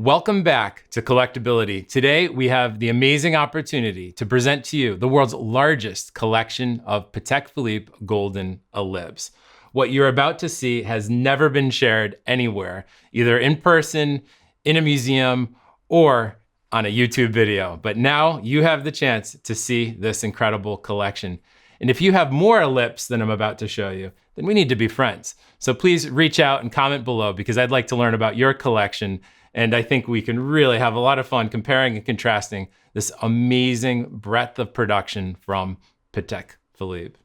Welcome back to Collectability. Today, we have the amazing opportunity to present to you the world's largest collection of Patek Philippe Golden Ellipse. What you're about to see has never been shared anywhere, either in person, in a museum, or on a YouTube video. But now you have the chance to see this incredible collection. And if you have more Ellipse than I'm about to show you, then we need to be friends. So please reach out and comment below because I'd like to learn about your collection. And I think we can really have a lot of fun comparing and contrasting this amazing breadth of production from Patek Philippe.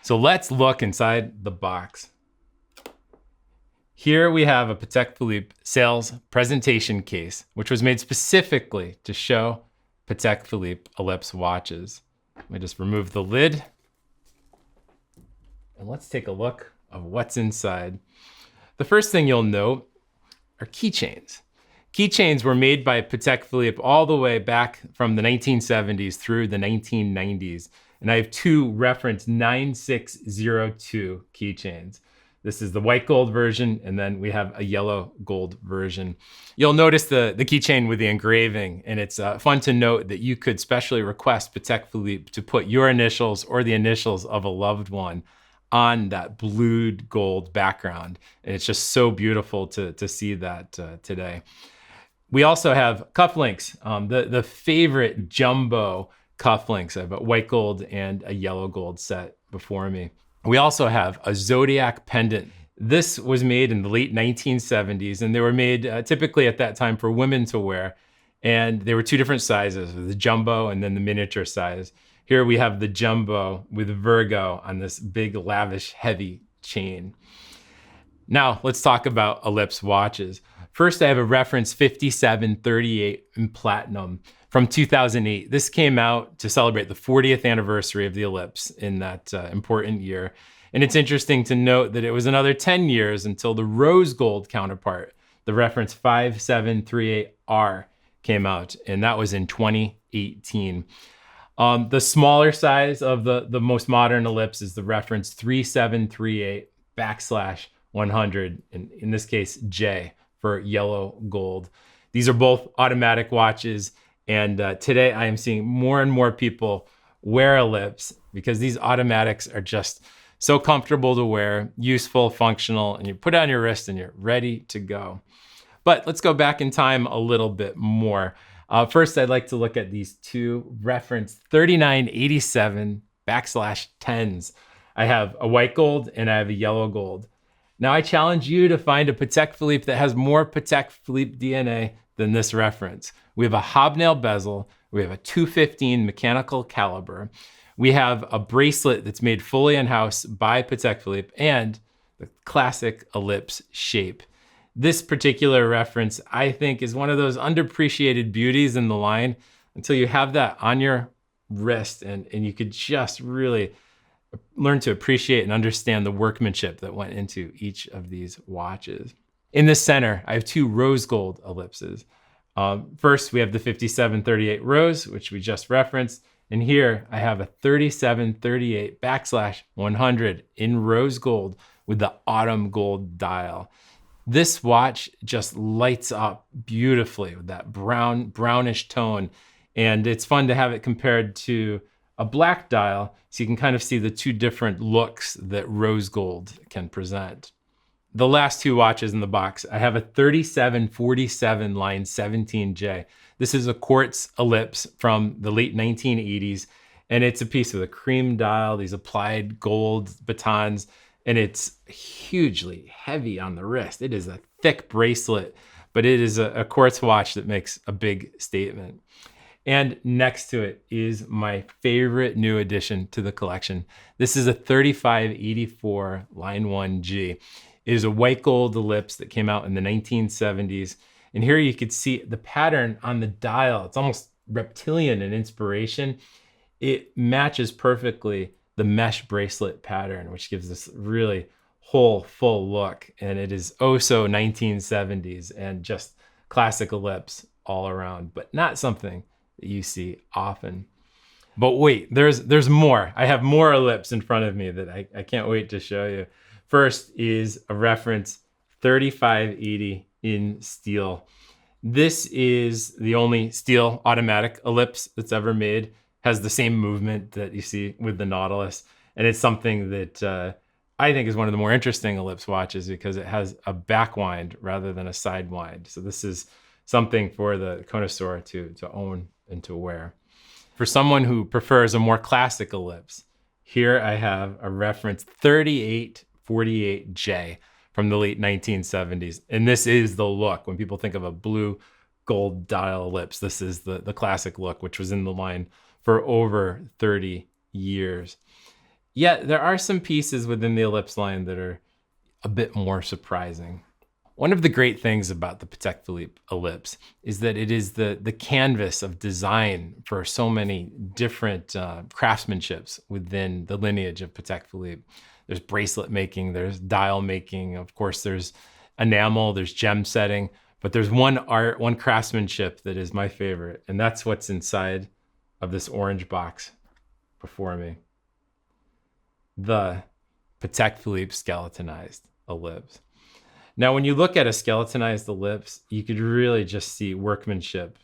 So let's look inside the box. Here we have a Patek Philippe sales presentation case, which was made specifically to show Patek Philippe Ellipse watches. Let me just remove the lid. And let's take a look of what's inside. The first thing you'll note are keychains. Keychains were made by Patek Philippe all the way back from the 1970s through the 1990s. And I have two reference 9602 keychains. This is the white gold version, and then we have a yellow gold version. You'll notice the keychain with the engraving, and it's fun to note that you could specially request Patek Philippe to put your initials or the initials of a loved one on that blued gold background. And it's just so beautiful to see that today. We also have cufflinks, the favorite jumbo cufflinks. I have a white gold and a yellow gold set before me. We also have a zodiac pendant. This was made in the late 1970s, and they were made typically at that time for women to wear. And they were two different sizes, the jumbo and then the miniature size. Here we have the jumbo with Virgo on this big, lavish, heavy chain. Now let's talk about Ellipse watches. First, I have a reference 5738 in platinum from 2008. This came out to celebrate the 40th anniversary of the Ellipse in that important year. And it's interesting to note that it was another 10 years until the rose gold counterpart, the reference 5738R, came out, and that was in 2018. The smaller size of the most modern Ellipse is the reference 3738/100, in this case, J for yellow gold. These are both automatic watches, and today I am seeing more and more people wear Ellipse because these automatics are just so comfortable to wear, useful, functional, and you put it on your wrist and you're ready to go. But let's go back in time a little bit more. First, I'd like to look at these two reference 3987/10s. I have a white gold and I have a yellow gold. Now I challenge you to find a Patek Philippe that has more Patek Philippe DNA than this reference. We have a hobnail bezel, we have a 215 mechanical caliber, we have a bracelet that's made fully in-house by Patek Philippe, and the classic Ellipse shape. This particular reference, I think, is one of those underappreciated beauties in the line until you have that on your wrist and you could just really learn to appreciate and understand the workmanship that went into each of these watches. In the center, I have two rose gold ellipses. First, we have the 5738 rose, which we just referenced. And here I have a 3738/100 in rose gold with the autumn gold dial. This watch just lights up beautifully with that brownish tone. And it's fun to have it compared to a black dial, so you can kind of see the two different looks that rose gold can present. The last two watches in the box, I have a 3747 line 17J. This is a quartz Ellipse from the late 1980s, and it's a piece with a cream dial, these applied gold batons, and it's hugely heavy on the wrist. It is a thick bracelet, but it is a quartz watch that makes a big statement. And next to it is my favorite new addition to the collection. This is a 3584 line 1G. It is a white gold Ellipse that came out in the 1970s. And here you could see the pattern on the dial. It's almost reptilian in inspiration. It matches perfectly the mesh bracelet pattern, which gives this really whole full look. And it is oh so 1970s and just classic Ellipse all around, but not something that you see often. But wait, there's more. I have more Ellipse in front of me that I can't wait to show you. First is a reference 3580 in steel. This is the only steel automatic ellipse that's ever made. Has the same movement that you see with the Nautilus. And it's something that I think is one of the more interesting ellipse watches because it has a back wind rather than a side wind. So this is something for the connoisseur to own and to wear. For someone who prefers a more classic ellipse, here I have a reference 3848J from the late 1970s. And this is the look. When people think of a blue gold dial ellipse, this is the classic look, which was in the line for over 30 years. Yet there are some pieces within the ellipse line that are a bit more surprising. One of the great things about the Patek Philippe Ellipse is that it is the canvas of design for so many different craftsmanships within the lineage of Patek Philippe. There's bracelet making, there's dial making, of course there's enamel, there's gem setting, but there's one art, one craftsmanship that is my favorite, and that's what's inside of this orange box before me. The Patek Philippe skeletonized ellipse. Now, when you look at a skeletonized ellipse, you could really just see workmanship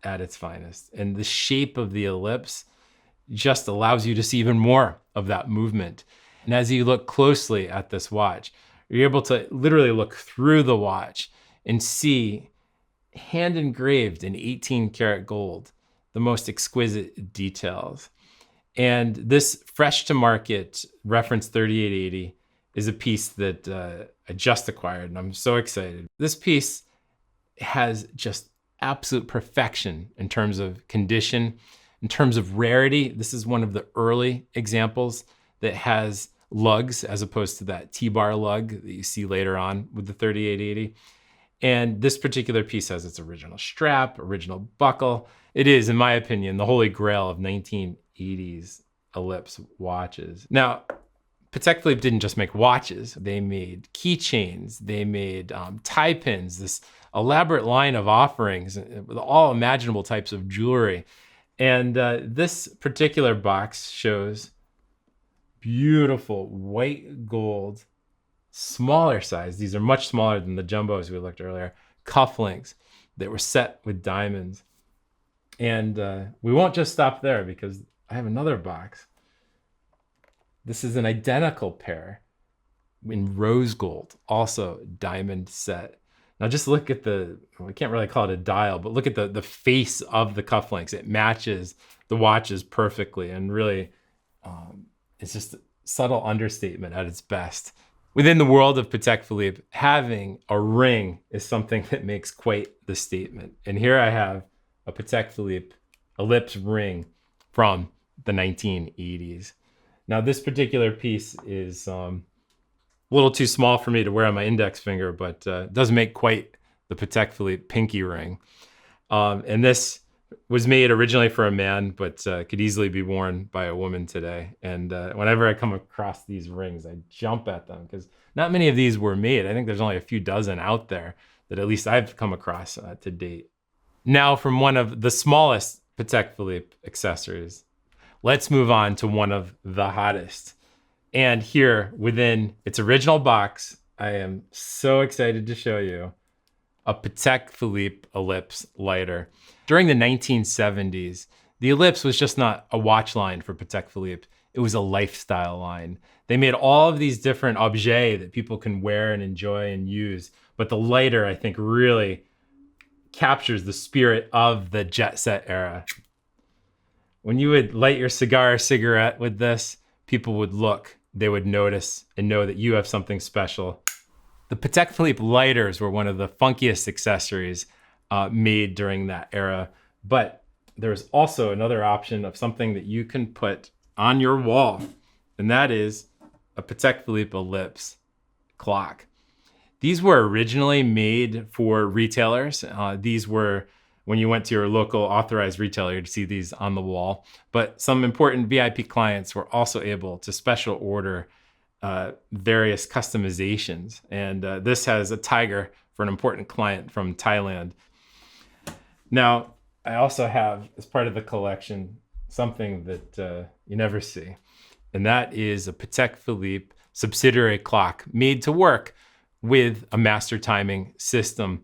at its finest. And the shape of the ellipse just allows you to see even more of that movement. And as you look closely at this watch, you're able to literally look through the watch and see hand engraved in 18 karat gold, the most exquisite details. And this fresh to market reference 3880 is a piece that I just acquired, and I'm so excited. This piece has just absolute perfection in terms of condition, in terms of rarity. This is one of the early examples that has lugs as opposed to that T-bar lug that you see later on with the 3880. And this particular piece has its original strap, original buckle. It is, in my opinion, the holy grail of 1980s Ellipse watches. Now, Patek Philippe didn't just make watches. They made keychains, they made tie pins, this elaborate line of offerings with all imaginable types of jewelry. And this particular box shows beautiful white gold, smaller size. These are much smaller than the jumbos we looked earlier. Cufflinks that were set with diamonds. And we won't just stop there because I have another box. This is an identical pair in rose gold, also diamond set. Now just look at we can't really call it a dial, but look at the face of the cufflinks. It matches the watches perfectly, and really it's just a subtle understatement at its best. Within the world of Patek Philippe, having a ring is something that makes quite the statement. And here I have a Patek Philippe Ellipse ring from the 1980s. Now this particular piece is a little too small for me to wear on my index finger, but does make quite the Patek Philippe pinky ring. And this was made originally for a man, but could easily be worn by a woman today. And whenever I come across these rings, I jump at them because not many of these were made. I think there's only a few dozen out there that at least I've come across to date. Now from one of the smallest Patek Philippe accessories, let's move on to one of the hottest. And here within its original box, I am so excited to show you a Patek Philippe Ellipse lighter. During the 1970s, the Ellipse was just not a watch line for Patek Philippe. It was a lifestyle line. They made all of these different objets that people can wear and enjoy and use. But the lighter, I think, really captures the spirit of the jet set era. When you would light your cigar or cigarette with this, people would look, they would notice and know that you have something special. The Patek Philippe lighters were one of the funkiest accessories made during that era. But there's also another option of something that you can put on your wall, and that is a Patek Philippe Ellipse clock. These were originally made for retailers. These were when you went to your local authorized retailer, you'd see these on the wall. But some important VIP clients were also able to special order various customizations. And this has a tiger for an important client from Thailand. Now, I also have, as part of the collection, something that you never see. And that is a Patek Philippe subsidiary clock made to work with a master timing system.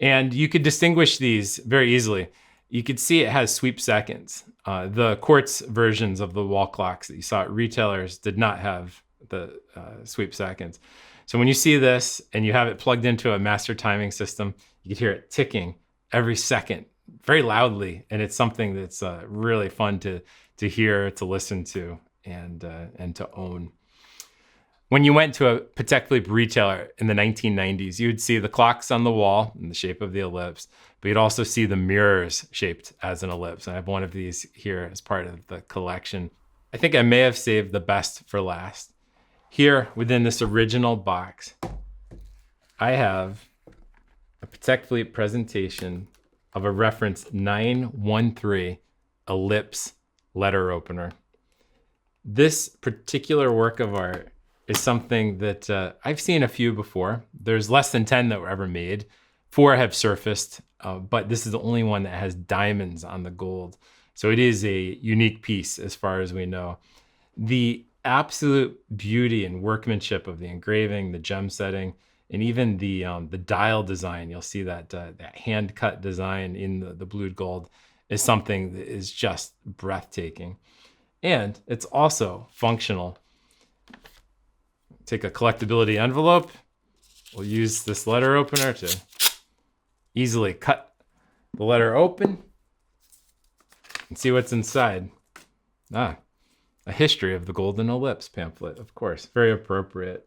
And you could distinguish these very easily. You could see it has sweep seconds. The quartz versions of the wall clocks that you saw at retailers did not have the sweep seconds. So when you see this and you have it plugged into a master timing system, you can hear it ticking every second very loudly. And it's something that's really fun to hear, to listen to, and to own. When you went to a Patek Philippe retailer in the 1990s, you would see the clocks on the wall in the shape of the ellipse, but you'd also see the mirrors shaped as an ellipse. I have one of these here as part of the collection. I think I may have saved the best for last. Here within this original box, I have a Patek Philippe presentation of a reference 913 Ellipse letter opener. This particular work of art is something that I've seen a few before. There's less than 10 that were ever made. 4 have surfaced, but this is the only one that has diamonds on the gold. So it is a unique piece as far as we know. The absolute beauty and workmanship of the engraving, the gem setting, and even the dial design, you'll see that that hand-cut design in the blued gold is something that is just breathtaking. And it's also functional. Take a collectability envelope. We'll use this letter opener to easily cut the letter open and see what's inside. A history of the Golden Ellipse pamphlet, of course, very appropriate.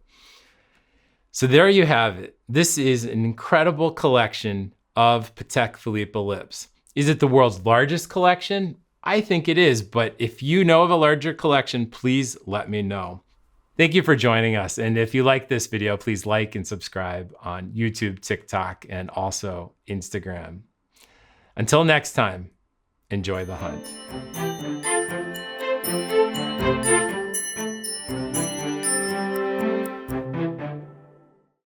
So there you have it. This is an incredible collection of Patek Philippe Ellipse. Is it the world's largest collection? I think it is, but if you know of a larger collection, please let me know. Thank you for joining us. And if you like this video, please like and subscribe on YouTube, TikTok, and also Instagram. Until next time, enjoy the hunt.